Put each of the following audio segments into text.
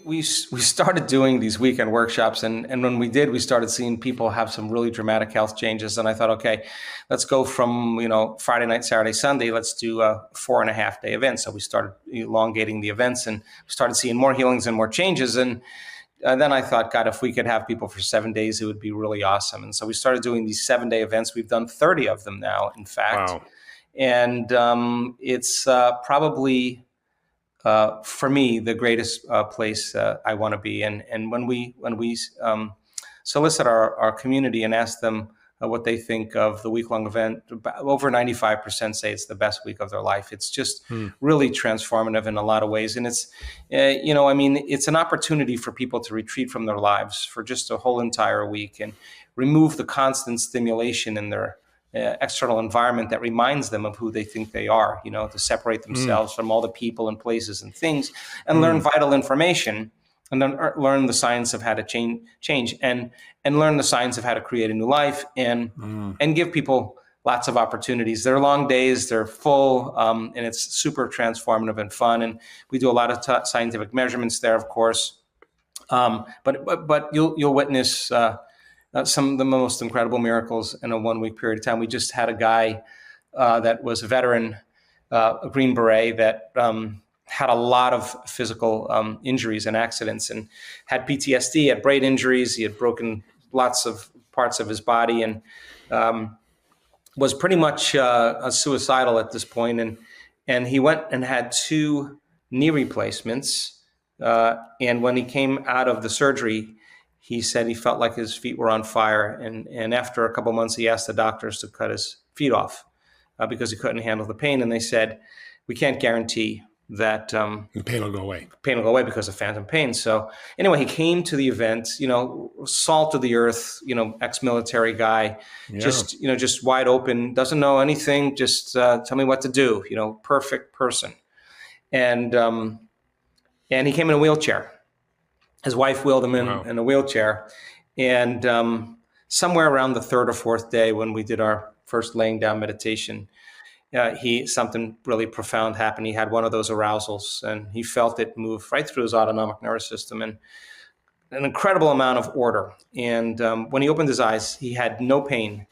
we started doing these weekend workshops, and when we did, we started seeing people have some really dramatic health changes. And I thought, okay, let's go from Friday night, Saturday, Sunday. Let's do a 4.5-day event. So we started elongating the events and started seeing more healings and more changes. And then I thought, God, if we could have people for 7 days, it would be really awesome. And so we started doing these 7-day events. We've done 30 of them now, in fact. Wow. And it's probably for me the greatest place I want to be. And when we solicit our community and ask them what they think of the week-long event, over 95% say it's the best week of their life. It's just really transformative in a lot of ways. And it's, it's an opportunity for people to retreat from their lives for just a whole entire week and remove the constant stimulation in their external environment that reminds them of who they think they are, to separate themselves from all the people and places and things, and learn vital information, and then learn the science of how to change and learn the science of how to create a new life, and give people lots of opportunities. They're long days, they're full, and it's super transformative and fun. And we do a lot of scientific measurements there, of course. But you'll witness some of the most incredible miracles in a 1-week period of time. We just had a guy that was a veteran, a Green Beret, that had a lot of physical injuries and accidents and had PTSD, had brain injuries. He had broken lots of parts of his body and was pretty much suicidal at this point. And he went and had 2 knee replacements. And when he came out of the surgery, he said he felt like his feet were on fire. And after a couple of months, he asked the doctors to cut his feet off because he couldn't handle the pain. And they said, we can't guarantee that the pain will go away. Pain will go away because of phantom pain. So anyway, he came to the event, salt of the earth, ex-military guy, just wide open, doesn't know anything, just tell me what to do, perfect person. And he came in a wheelchair. His wife wheeled him in a wheelchair. And somewhere around the 3rd or 4th day, when we did our first laying down meditation, something really profound happened. He had one of those arousals, and he felt it move right through his autonomic nervous system, and an incredible amount of order. And when he opened his eyes, he had no pain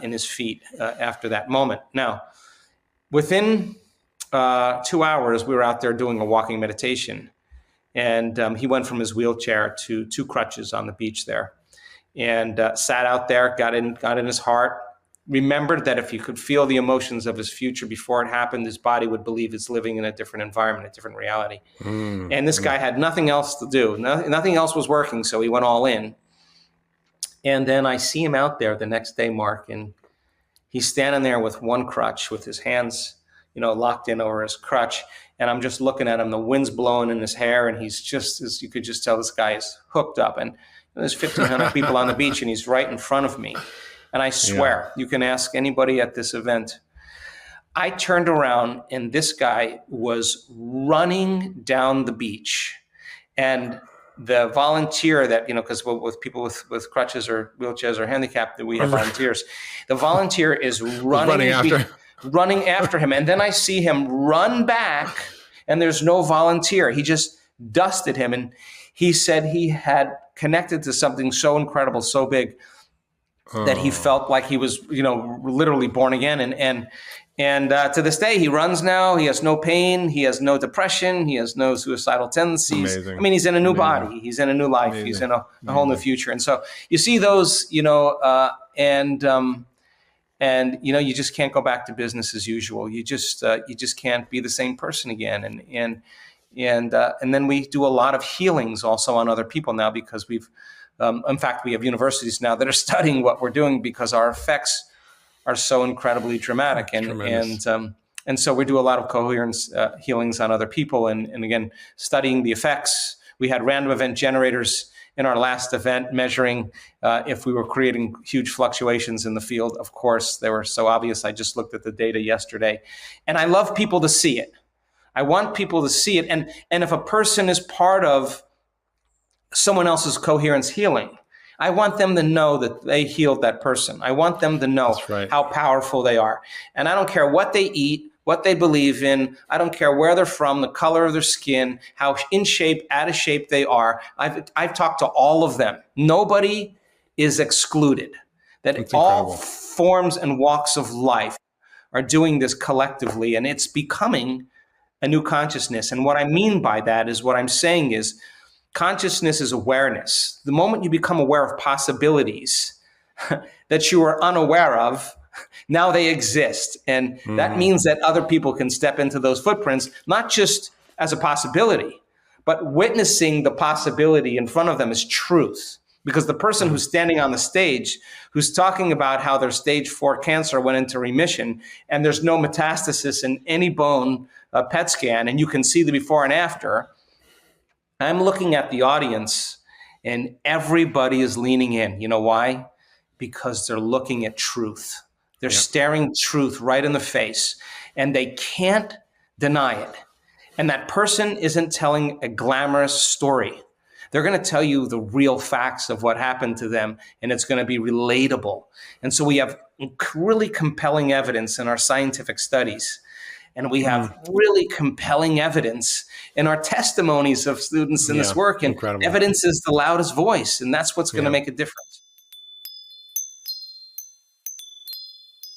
in his feet after that moment. Now, within 2 hours, we were out there doing a walking meditation. And he went from his wheelchair to 2 crutches on the beach there, and sat out there, got in his heart, remembered that if he could feel the emotions of his future before it happened, his body would believe it's living in a different environment, a different reality. And this guy had nothing else to do. Nothing else was working, so he went all in. And then I see him out there the next day, Mark, and he's standing there with 1 crutch, with his hands locked in over his crutch. And I'm just looking at him, the wind's blowing in his hair, and he's just, as you could just tell, this guy is hooked up. And there's 1,500 people on the beach, and he's right in front of me. And I swear, you can ask anybody at this event. I turned around, and this guy was running down the beach. And the volunteer that, because with people with crutches or wheelchairs or handicapped, that we have volunteers. The volunteer is running after him. And then I see him run back, and there's no volunteer. He just dusted him. And he said he had connected to something so incredible, so big, that he felt like he was, literally born again. And to this day, he runs now. He has no pain. He has no depression. He has no suicidal tendencies. Amazing. I mean, he's in a new body. He's in a new life. He's in a whole new future. And so you see those, and you just can't go back to business as usual. You just can't be the same person again. And then we do a lot of healings also on other people now, because in fact, we have universities now that are studying what we're doing, because our effects are so incredibly dramatic. And so we do a lot of coherence healings on other people. And again, studying the effects. We had random event generators in our last event measuring if we were creating huge fluctuations in the field. Of course, they were so obvious. I just looked at the data yesterday. And I love people to see it. I want people to see it. And if a person is part of someone else's coherence healing, I want them to know that they healed that person. I want them to know how powerful they are. And I don't care what they eat, what they believe in. I don't care where they're from, the color of their skin, how in shape, out of shape they are. I've talked to all of them. Nobody is excluded. That all forms and walks of life are doing this collectively, and it's becoming a new consciousness. And what I mean by that is, what I'm saying is, consciousness is awareness. The moment you become aware of possibilities that you were unaware of, now they exist. And that means that other people can step into those footprints, not just as a possibility, but witnessing the possibility in front of them as truth. Because the person who's standing on the stage, who's talking about how their stage 4 cancer went into remission and there's no metastasis in any bone PET scan, and you can see the before and after, I'm looking at the audience and everybody is leaning in. You know why? Because they're looking at truth. They're staring truth right in the face, and they can't deny it. And that person isn't telling a glamorous story. They're going to tell you the real facts of what happened to them, and it's going to be relatable. And so we have really compelling evidence in our scientific studies, and we have really compelling evidence in our testimonies of students in this work. And evidence is the loudest voice, and that's what's going to make a difference.